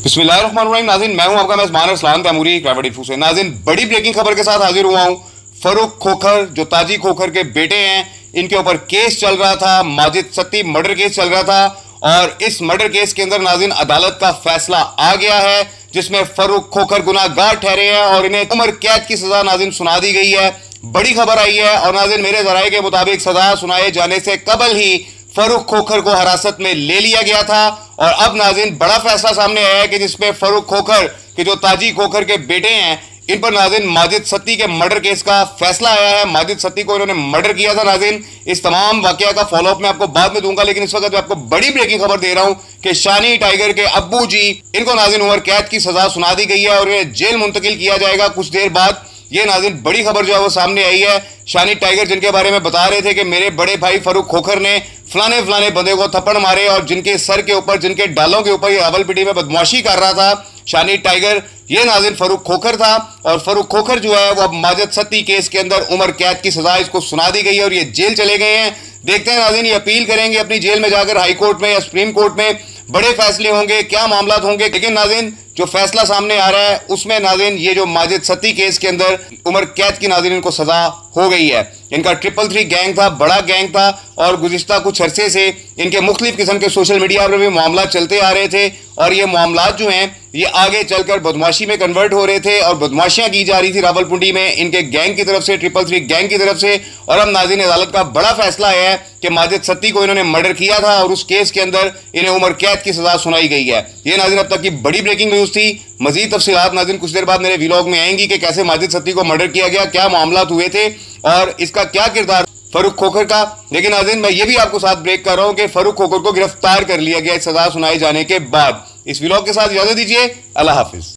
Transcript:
बिस्मिल्लाहिर्रहमानिर्रहीम। नाज़रीन, मैं हूं आपका मेज़बान अरसलान तैमूरी प्राइवेट इन्फो से। नाज़रीन, बड़ी ब्रेकिंग खबर के साथ हाजिर हुआ हूं। फरूख खोखर जो ताजी खोखर के बेटे हैं, इनके ऊपर केस चल रहा था, माजिद सत्ती मर्डर केस चल रहा था और इस मर्डर केस के अंदर नाज़रीन अदालत का फैसला आ गया है जिसमें फरूख खोखर गुनाहगार ठहरे हैं और इन्हें उम्र कैद की सजा नाज़रीन सुना दी गई है। बड़ी खबर आई है और नाज़रीन मेरे ज़राए के मुताबिक सजा सुनाए जाने से कबल ही फरूख खोखर को हिरासत में ले लिया गया था और अब नाज़रीन बड़ा फैसला सामने आया है कि जिसमें फरूख खोखर के जो ताजी खोखर के बेटे हैं, इन पर नाज़रीन माजिद सत्ती के मर्डर केस का फैसला आया है। माजिद सत्ती को इन्होंने मर्डर किया था। नाज़रीन, इस तमाम वाकया का फॉलोअप मैं आपको बाद में दूंगा, लेकिन इस वक्त मैं आपको बड़ी ब्रेकिंग खबर दे रहा हूं कि शानी टाइगर के अब्बू जी, इनको नाज़रीन उम्र कैद की सजा सुना दी गई है और इन्हें जेल मुंतकिल किया जाएगा कुछ देर बाद। ये नाज़रीन बड़ी खबर जो है वो सामने आई है। शानी टाइगर जिनके बारे में बता रहे थे कि मेरे बड़े भाई फरूख खोखर ने फलाने फलाने बंदे को थप्पड़ मारे और जिनके सर के ऊपर, जिनके डालों के ऊपर ये रावलपिंडी में बदमाशी कर रहा था शानी टाइगर, ये नाज़रीन फरूख खोखर था। और फरूख खोखर जो है वो अब माजिद सत्ती केस के अंदर उम्र कैद की सजा इसको सुना दी गई है और ये जेल चले गए हैं। देखते हैं नाज़रीन ये अपील करेंगे अपनी जेल में जाकर, हाई कोर्ट में या सुप्रीम कोर्ट में बड़े फैसले होंगे, क्या मामला होंगे। लेकिन नाज़रीन जो फैसला सामने आ रहा है उसमें नाज़रीन ये जो माजिद सत्ती केस के अंदर उम्र कैद की नाज़रीन इनको सजा हो गई है। इनका 333 गैंग था, बड़ा गैंग था और गुज़िश्ता कुछ अरसे से इनके मुख्तलिफ किस्म के सोशल मीडिया पर भी मामला चलते आ रहे थे और ये मामला जो हैं ये आगे चलकर बदमाशी में कन्वर्ट हो रहे थे और बदमाशियां की जा रही थी रावलपिंडी में इनके गैंग की तरफ से, 333 गैंग की तरफ से। और अब नाज़रीन अदालत का बड़ा फैसला आया है कि माजिद सत्ती को इन्होंने मर्डर किया था और उस केस के अंदर इन्हें उम्र कैद की सजा सुनाई गई है। ये नाज़रीन अब तक की बड़ी ब्रेकिंग न्यूज़ थी। मजीद तफसीलात नाज़रीन कुछ देर बाद मेरे व्लॉग में आएंगी कि कैसे माजिद सत्ती को मर्डर किया गया, क्या मामला हुए थे और इसका क्या किरदार फरूख खोखर का। लेकिन नाज़रीन मैं ये भी आपको साथ ब्रेक कर रहा हूं कि फरूख खोखर को गिरफ्तार कर लिया गया सजा सुनाए जाने के बाद। इस व्लॉग के साथ इजाजत दीजिए। अल्लाह हाफिज।